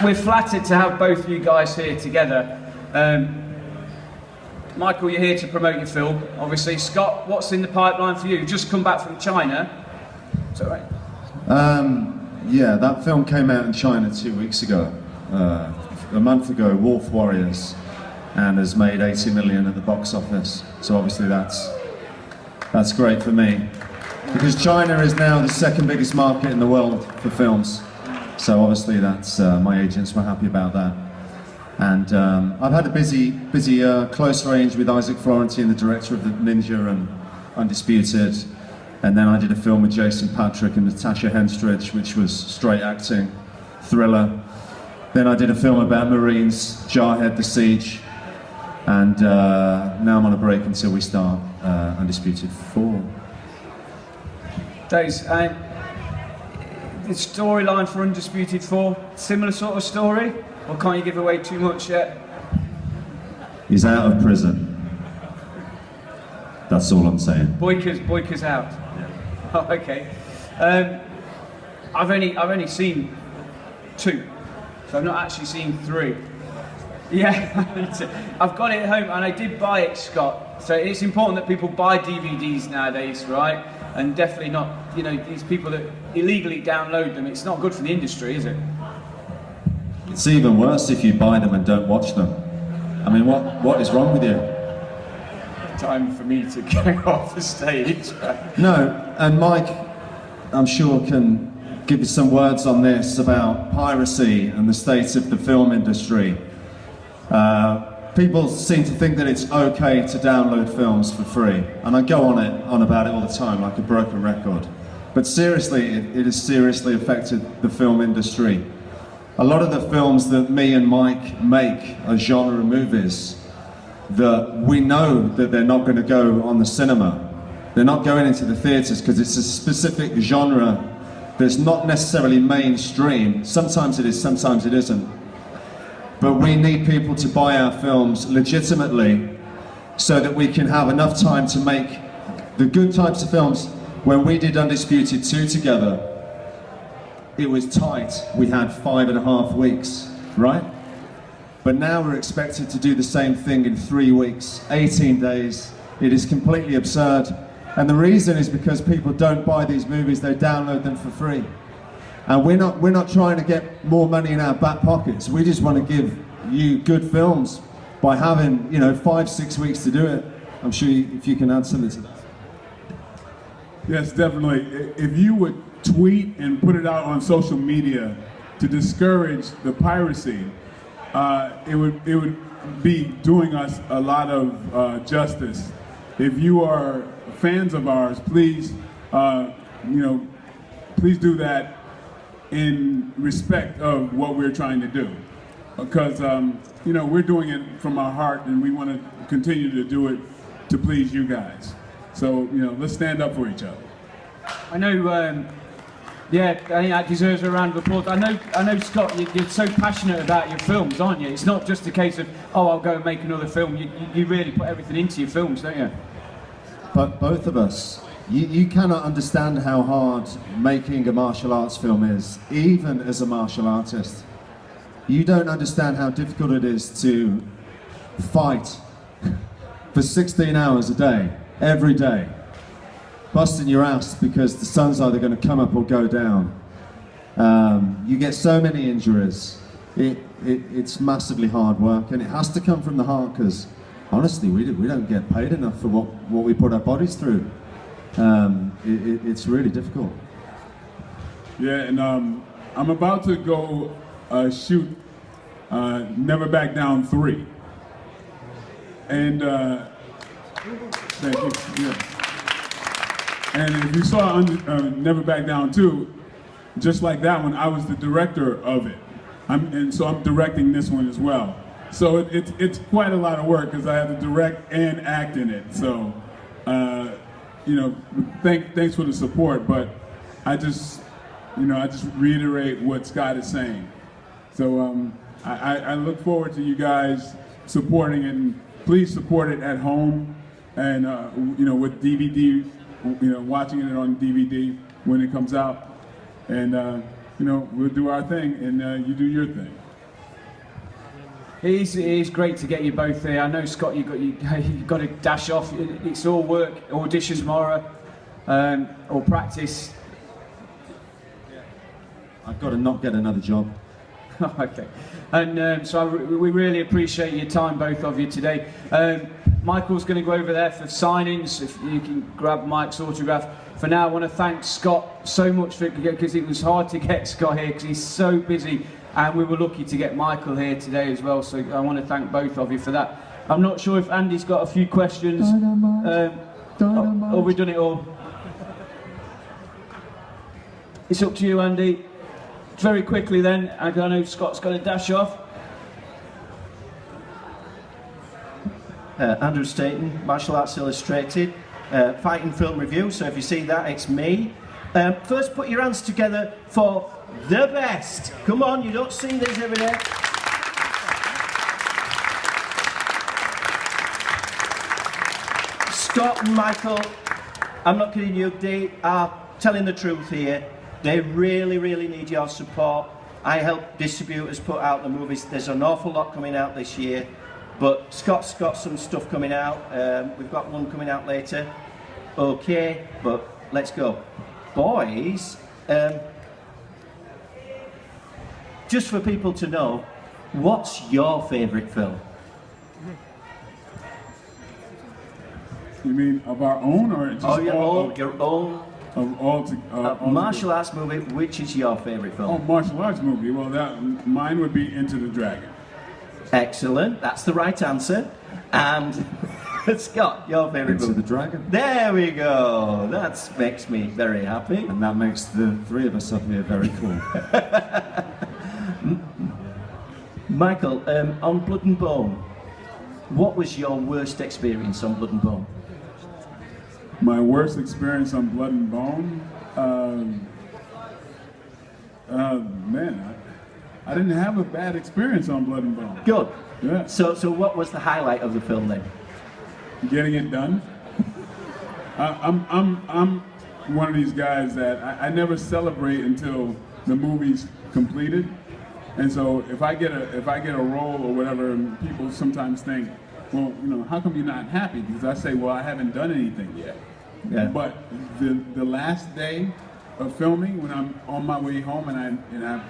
we're flattered to have both you guys here together. Michael, you're here to promote your film, obviously. Scott, what's in the pipeline for you? You've just come back from China. Is that right? Yeah, that film came out in China 2 weeks ago. A month ago, Wolf Warriors, and has made 80 million at the box office. So obviously that's great for me, because China is now the second biggest market in the world for films. So obviously that's my agents were happy about that. And I've had a busy close range with Isaac Florentine, the director of The Ninja and Undisputed. And then I did a film with Jason Patrick and Natasha Henstridge, which was straight acting, thriller. Then I did a film about Marines, Jarhead, The Siege. And now I'm on a break until we start Undisputed 4. Days, and the storyline for Undisputed 4, similar sort of story? Or can't you give away too much yet? He's out of prison. That's all I'm saying. Boyka's out. Yeah. Oh, okay. I've only seen 2, so I've not actually seen 3. Yeah, I've got it at home, and I did buy it, Scott. So it's important that people buy DVDs nowadays, right? And definitely not, these people that illegally download them. It's not good for the industry, is it? It's even worse if you buy them and don't watch them. I mean, what is wrong with you? Time for me to go off the stage. No, and Mike, I'm sure, can give you some words on this about piracy and the state of the film industry. People seem to think that it's okay to download films for free, and I go on about it all the time like a broken record. But seriously, it has seriously affected the film industry. A lot of the films that me and Mike make are genre movies that we know that they're not going to go on the cinema. They're not going into the theatres because it's a specific genre that's not necessarily mainstream. Sometimes it is, sometimes it isn't. But we need people to buy our films legitimately so that we can have enough time to make the good types of films. When we did Undisputed 2 together, it was tight. We had 5.5 weeks, right? But now we're expected to do the same thing in 3 weeks, 18 days. It is completely absurd. And the reason is because people don't buy these movies, they download them for free. And we're not trying to get more money in our back pockets. We just want to give you good films by having, 5-6 weeks to do it. I'm sure if you can add something to that. Yes, definitely. If you would tweet and put it out on social media to discourage the piracy, it would be doing us a lot of justice. If you are fans of ours, please, please do that in respect of what we're trying to do, because we're doing it from our heart, and we want to continue to do it to please you guys. So let's stand up for each other. I know. I think that deserves a round of applause. I know, Scott, you're so passionate about your films, aren't you? It's not just a case of, I'll go and make another film. You really put everything into your films, don't you? But both of us, you cannot understand how hard making a martial arts film is, even as a martial artist. You don't understand how difficult it is to fight for 16 hours a day, every day, busting your ass because the sun's either going to come up or go down. You get so many injuries. It's massively hard work, and it has to come from the heart, because honestly, we don't get paid enough for what we put our bodies through. It's really difficult. Yeah, and I'm about to go shoot Never Back Down 3. And thank you. Yeah. And if you saw Never Back Down 2, just like that one, I was the director of it. And so I'm directing this one as well. So it's quite a lot of work, because I have to direct and act in it. So, thanks for the support, but I just reiterate what Scott is saying. So I look forward to you guys supporting, and please support it at home, and with DVD, watching it on DVD when it comes out. And you know, we'll do our thing and you do your thing. It is great to get you both here. I know, Scott, you've got to dash off. It's all work, auditions tomorrow, or practice. I've got to not get another job. Okay. And we really appreciate your time, both of you, today. Michael's going to go over there for signings. If you can grab Mike's autograph. For now, I want to thank Scott so much because it was hard to get Scott here because he's so busy. And we were lucky to get Michael here today as well, so I want to thank both of you for that. I'm not sure if Andy's got a few questions. Or we've done it all. It's up to you, Andy. Very quickly then, I know Scott's got to dash off. Andrew Staten, Martial Arts Illustrated, Fighting Film Review, so if you see that, it's me. First, put your hands together for the best. Come on, you don't see this every day. Scott and Michael, I'm not kidding you, they are telling the truth here. They really, really need your support. I help distributors put out the movies. There's an awful lot coming out this year, but Scott's got some stuff coming out. We've got one coming out later. Okay, but let's go. Boys, just for people to know, what's your favourite film? You mean of our own or just Your own of all martial arts movie, which is your favourite film? Oh, martial arts movie. Well, mine would be Into the Dragon. Excellent, that's the right answer. And Scott, your favourite movie? Into the Dragon. There we go. That makes me very happy. And that makes the three of us up here very cool. Michael, on Blood and Bone, what was your worst experience on Blood and Bone? My worst experience on Blood and Bone? Man, I didn't have a bad experience on Blood and Bone. Good. Yeah. So what was the highlight of the film then? Getting it done. I'm one of these guys that I never celebrate until the movie's completed. And so if I get a role or whatever, and people sometimes think, well, you know, how come you're not happy? Because I say, well, I haven't done anything yet. Yeah. But the last day of filming, when I'm on my way home and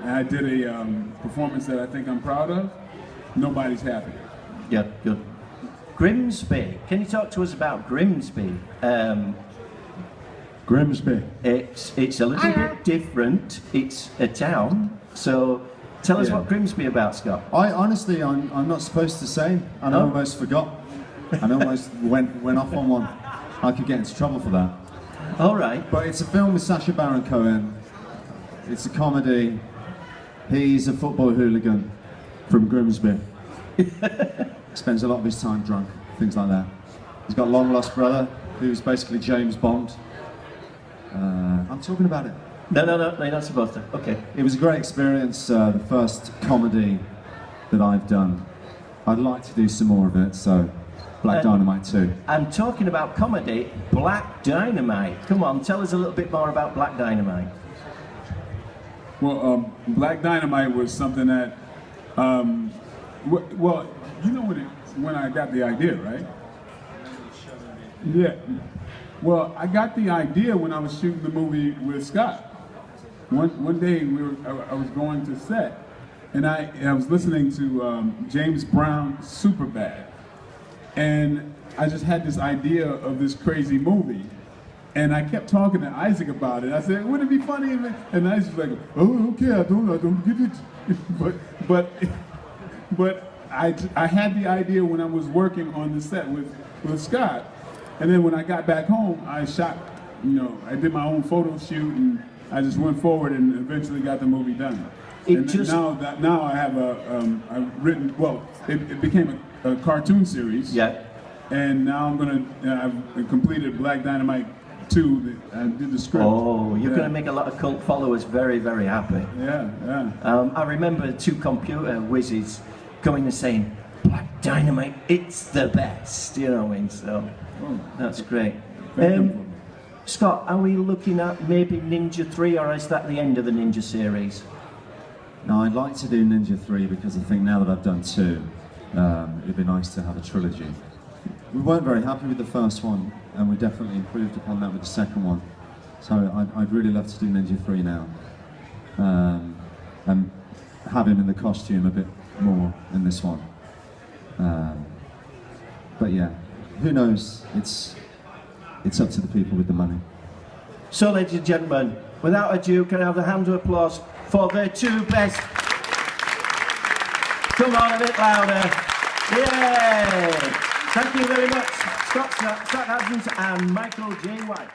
I did a performance that I think I'm proud of, nobody's happy. Yeah, good. Grimsby. Can you talk to us about Grimsby? Grimsby. It's a little bit different. It's a town. So tell us what Grimsby about, Scott. I'm not supposed to say, and I almost forgot. And almost went off on one. I could get into trouble for that. All right. But it's a film with Sacha Baron Cohen. It's a comedy. He's a football hooligan from Grimsby. Spends a lot of his time drunk, things like that. He's got a long lost brother who's basically James Bond. I'm talking about it. No, you're not supposed to. Okay. It was a great experience, the first comedy that I've done. I'd like to do some more of it, so Black Dynamite 2. I'm talking about comedy, Black Dynamite. Come on, tell us a little bit more about Black Dynamite. Well, Black Dynamite was something that, well, you know when I got the idea, right? Yeah. Well, I got the idea when I was shooting the movie with Scott. One day I was going to set, and I was listening to James Brown's Superbad, and I just had this idea of this crazy movie, and I kept talking to Isaac about it. I said, "Wouldn't it be funny?" And Isaac was like, "Oh, okay, I don't get it." but I had the idea when I was working on the set with Scott, and then when I got back home, I shot. You know, I did my own photo shoot, and I just went forward and eventually got the movie done. Now I have I've written. Well, it became a cartoon series. Yeah. And now I've completed Black Dynamite 2. I did the script. Oh, you're going to make a lot of cult followers very, very happy. Yeah. I remember two computer whizzes coming and saying, Black Dynamite, it's the best. You know what I mean? So that's great. Scott, are we looking at maybe Ninja 3, or is that the end of the Ninja series? No, I'd like to do Ninja 3 because I think now that I've done 2, it'd be nice to have a trilogy. We weren't very happy with the first one, and we definitely improved upon that with the second one. So I'd really love to do Ninja 3 now. And have him in the costume a bit more in this one. But yeah, who knows? It's up to the people with the money. So, ladies and gentlemen, without ado, can I have a hand of applause for the 2 best? Come on, a bit louder. Yay! Thank you very much, Scott Adkins and Michael J. White.